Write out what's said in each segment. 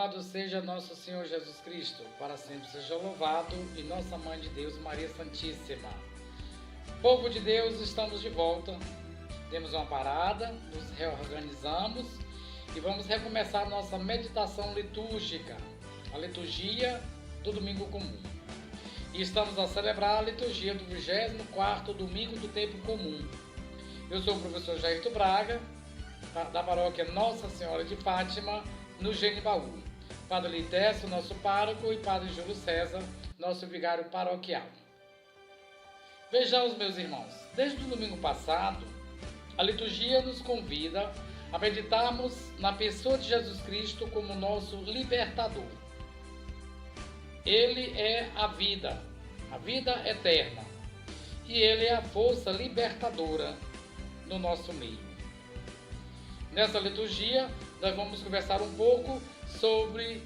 Louvado seja nosso Senhor Jesus Cristo, para sempre seja louvado, e nossa Mãe de Deus, Maria Santíssima. Povo de Deus, estamos de volta, demos uma parada, nos reorganizamos e vamos recomeçar nossa meditação litúrgica, a liturgia do Domingo Comum. E estamos a celebrar a liturgia do 24º Domingo do Tempo Comum. Eu sou o professor Jairto Braga, da paróquia Nossa Senhora de Fátima, no Genibaú. Padre Litécio, nosso pároco, e Padre Júlio César, nosso vigário paroquial. Vejamos, meus irmãos, desde o domingo passado, a liturgia nos convida a meditarmos na pessoa de Jesus Cristo como nosso libertador. Ele é a vida eterna, e Ele é a força libertadora no nosso meio. Nessa liturgia, nós vamos conversar um pouco sobre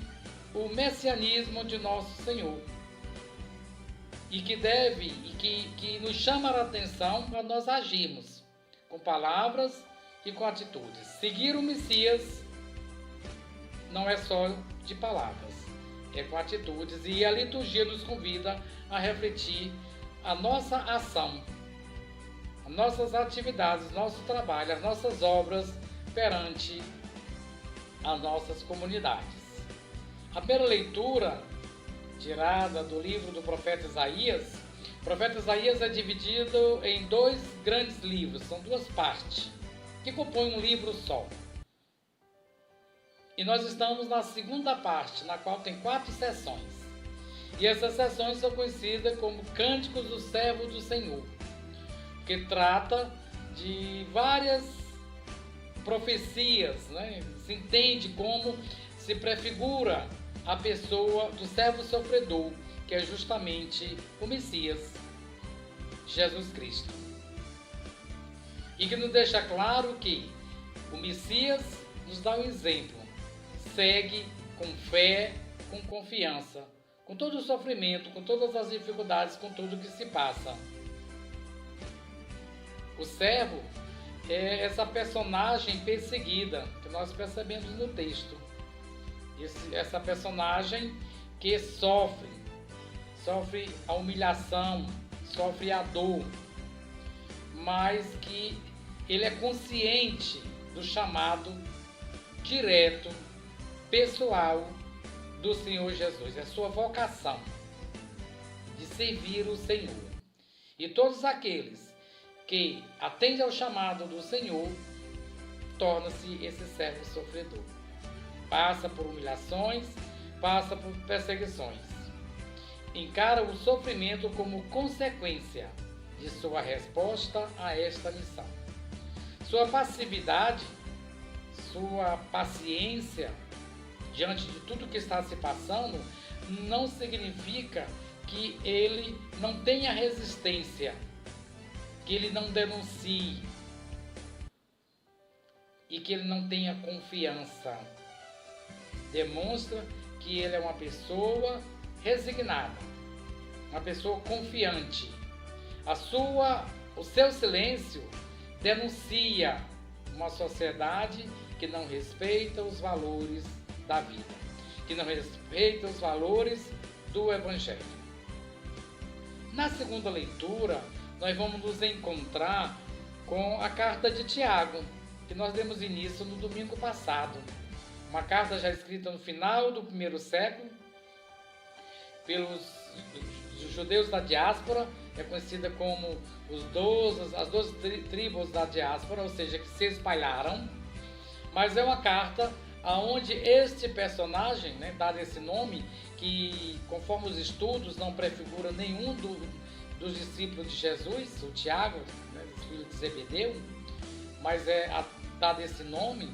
o messianismo de nosso Senhor e que nos chama a atenção para nós agirmos com palavras e com atitudes. Seguir o Messias não é só de palavras, é com atitudes, e a liturgia nos convida a refletir a nossa ação, as nossas atividades, nosso trabalho, as nossas obras perante as nossas comunidades. A primeira leitura, tirada do livro do profeta Isaías, o profeta Isaías é dividido em dois grandes livros, são duas partes, que compõem um livro só. E nós estamos na segunda parte, na qual tem 4 sessões. E essas sessões são conhecidas como Cânticos do Servo do Senhor, que trata de várias profecias, né? Se entende como se prefigura a pessoa do servo sofredor, que é justamente o Messias, Jesus Cristo. E que nos deixa claro que o Messias nos dá um exemplo, segue com fé, com confiança, com todo o sofrimento, com todas as dificuldades, com tudo que se passa. O servo é essa personagem perseguida que nós percebemos no texto. Essa personagem que sofre a humilhação, sofre a dor, mas que ele é consciente do chamado direto, pessoal do Senhor Jesus, é a sua vocação de servir o Senhor. E todos aqueles que atende ao chamado do Senhor, torna-se esse servo sofredor. Passa por humilhações, passa por perseguições. Encara o sofrimento como consequência de sua resposta a esta missão. Sua passividade, sua paciência diante de tudo que está se passando, não significa que ele não tenha resistência, que ele não denuncie e que ele não tenha confiança. Demonstra que ele é uma pessoa resignada, uma pessoa confiante. O seu silêncio denuncia uma sociedade que não respeita os valores da vida, que não respeita os valores do Evangelho. Na segunda leitura, nós vamos nos encontrar com a carta de Tiago, que nós demos início no domingo passado. Uma carta já escrita no final do 1º século, pelos judeus da diáspora, é conhecida como as 12 tribos da diáspora, ou seja, que se espalharam. Mas é uma carta onde este personagem, né, dado esse nome, que conforme os estudos não prefigura nenhum dos discípulos de Jesus, o Tiago, né, filho de Zebedeu, mas dado esse nome,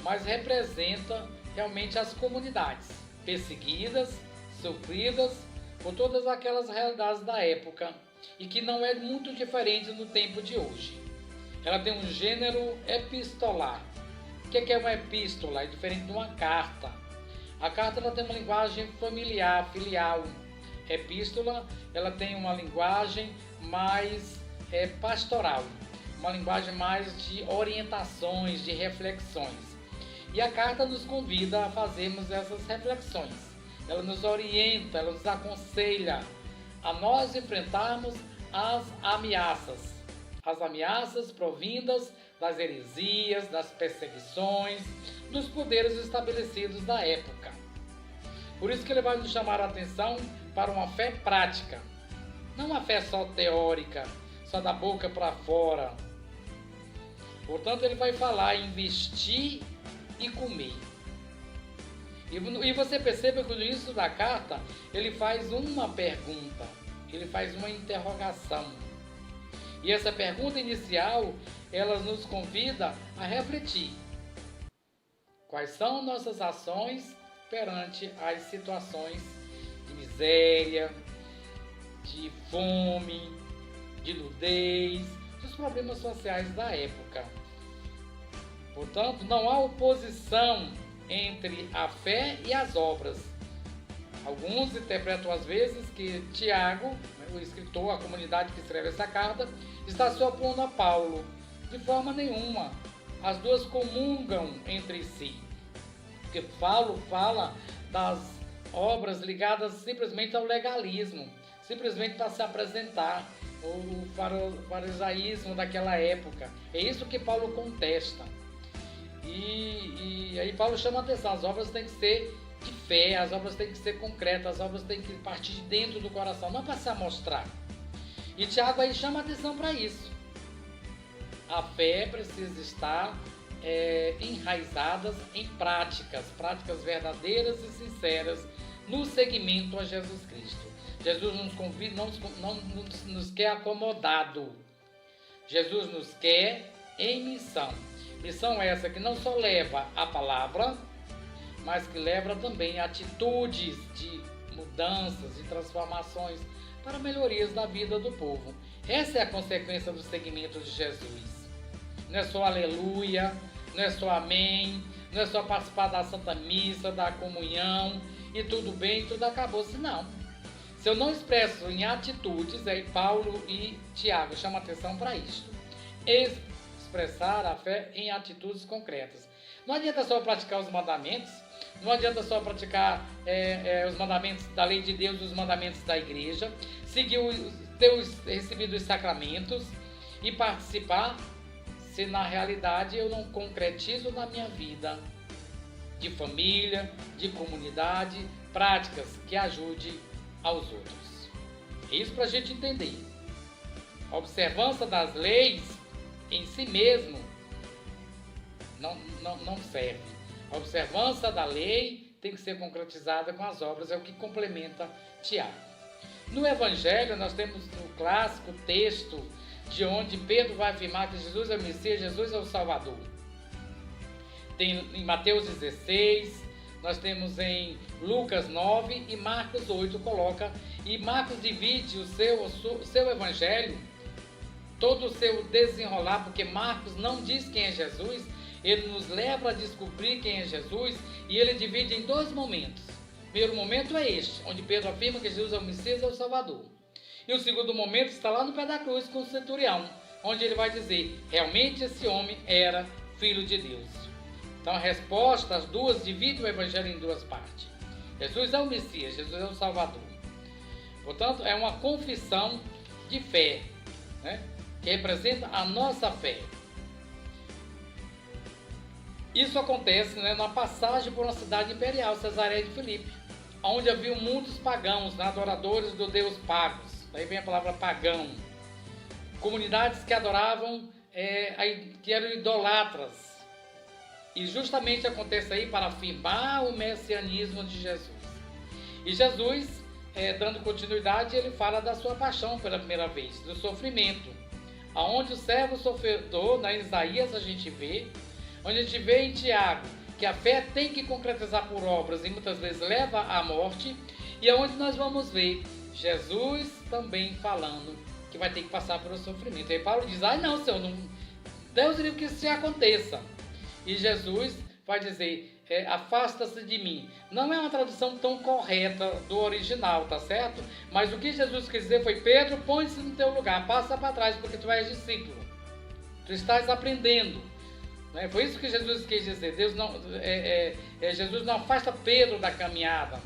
mas representa realmente as comunidades perseguidas, sofridas por todas aquelas realidades da época, e que não é muito diferente no tempo de hoje. Ela tem um gênero epistolar. O que é uma epístola? É diferente de uma carta. A carta ela tem uma linguagem familiar, filial. Epístola ela tem uma linguagem mais pastoral, uma linguagem mais de orientações, de reflexões. E a carta nos convida a fazermos essas reflexões. Ela nos orienta, ela nos aconselha a nós enfrentarmos as ameaças provindas das heresias, das perseguições, dos poderes estabelecidos da época. Por isso que ele vai nos chamar a atenção para uma fé prática, não uma fé só teórica, só da boca para fora. Portanto, ele vai falar em vestir e comer. E você percebe que no início da carta, ele faz uma pergunta, ele faz uma interrogação. E essa pergunta inicial, ela nos convida a refletir. Quais são nossas ações perante as situações de miséria, de fome, de nudez, dos problemas sociais da época? Portanto, não há oposição entre a fé e as obras. Alguns interpretam às vezes que Tiago, o escritor, a comunidade que escreve essa carta, está se opondo a Paulo. De forma nenhuma. As duas comungam entre si. Porque Paulo fala das obras ligadas simplesmente ao legalismo, simplesmente para se apresentar, o farisaísmo daquela época. É isso que Paulo contesta. E aí Paulo chama a atenção, as obras têm que ser de fé, as obras têm que ser concretas, as obras têm que partir de dentro do coração, não para se amostrar. E Tiago aí chama a atenção para isso. A fé precisa estar enraizadas em práticas verdadeiras e sinceras no seguimento a Jesus Cristo. Jesus nos convida, não nos quer acomodado. Jesus nos quer em missão. Missão essa que não só leva a palavra, mas que leva também atitudes de mudanças, de transformações para melhorias da vida do povo. Essa é a consequência do seguimento de Jesus. Não é só aleluia, não é só amém, não é só participar da Santa Missa, da comunhão e tudo bem, tudo acabou-se, não. Se eu não expresso em atitudes, aí Paulo e Tiago chamam atenção para isso. Expressar a fé em atitudes concretas. Não adianta só praticar os mandamentos, não adianta só praticar os mandamentos da lei de Deus, os mandamentos da igreja, ter recebido os sacramentos e participar, se na realidade eu não concretizo na minha vida de família, de comunidade, práticas que ajudem aos outros. É isso para a gente entender. A observância das leis em si mesmo não serve. A observância da lei tem que ser concretizada com as obras, é o que complementa Tiago. No Evangelho nós temos o clássico texto de onde Pedro vai afirmar que Jesus é o Messias, Jesus é o Salvador. Tem em Mateus 16, nós temos em Lucas 9 e Marcos 8 coloca, e Marcos divide o seu Evangelho, todo o seu desenrolar, porque Marcos não diz quem é Jesus, ele nos leva a descobrir quem é Jesus e ele divide em dois momentos. O primeiro momento é este, onde Pedro afirma que Jesus é o Messias e é o Salvador. E o segundo momento está lá no pé da cruz com o centurião, onde ele vai dizer, realmente esse homem era filho de Deus. Então a resposta, as duas, dividem o Evangelho em duas partes. Jesus é o Messias, Jesus é o Salvador. Portanto, é uma confissão de fé, né, que representa a nossa fé. Isso acontece, né, na passagem por uma cidade imperial, Cesareia de Filipe, onde havia muitos pagãos, adoradores do Deus Pagos. Daí vem a palavra pagão. Comunidades que adoravam, que eram idolatras. E justamente acontece aí para afirmar o messianismo de Jesus. E Jesus, dando continuidade, ele fala da sua paixão pela primeira vez, do sofrimento. Aonde o servo sofredor, na Isaías a gente vê, onde a gente vê em Tiago, que a fé tem que concretizar por obras e muitas vezes leva à morte, e aonde nós vamos ver Jesus também falando que vai ter que passar pelo sofrimento. E aí Paulo diz, não, Senhor, não, Deus livre que isso aconteça. E Jesus vai dizer, afasta-se de mim. Não é uma tradução tão correta do original, tá certo? Mas o que Jesus quis dizer foi, Pedro, põe-se no teu lugar, passa para trás, porque tu és discípulo. Tu estás aprendendo. Né? Foi isso que Jesus quis dizer. Deus não, Jesus não afasta Pedro da caminhada,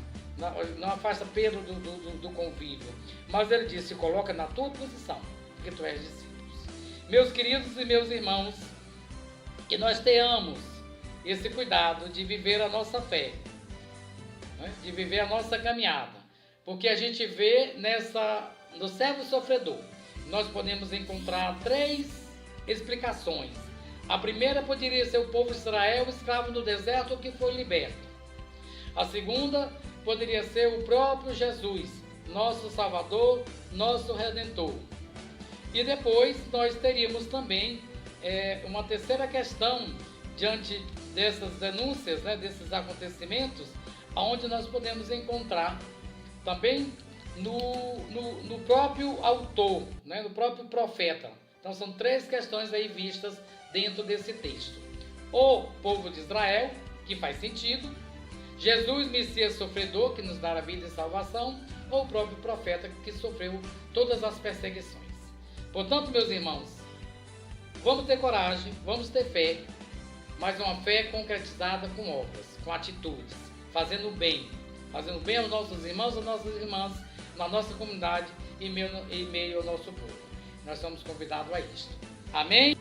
não afasta Pedro do convívio. Mas ele disse: se coloca na tua posição, porque tu és discípulo. Meus queridos e meus irmãos, que nós tenhamos esse cuidado de viver a nossa fé, né? De viver a nossa caminhada. Porque a gente vê no servo sofredor, nós podemos encontrar 3 explicações. A primeira poderia ser o povo de Israel, escravo no deserto, que foi liberto. A segunda poderia ser o próprio Jesus, nosso Salvador, nosso Redentor. E depois nós teríamos também uma terceira questão diante dessas denúncias, né, desses acontecimentos, onde nós podemos encontrar também no próprio autor, né, no próprio profeta. Então são 3 questões aí vistas dentro desse texto. O povo de Israel, que faz sentido, Jesus, Messias sofredor, que nos dá a vida e salvação, ou o próprio profeta, que sofreu todas as perseguições. Portanto, meus irmãos, vamos ter coragem, vamos ter fé, mas uma fé concretizada com obras, com atitudes, fazendo bem aos nossos irmãos, às nossas irmãs, na nossa comunidade e em meio ao nosso povo. Nós somos convidados a isto. Amém?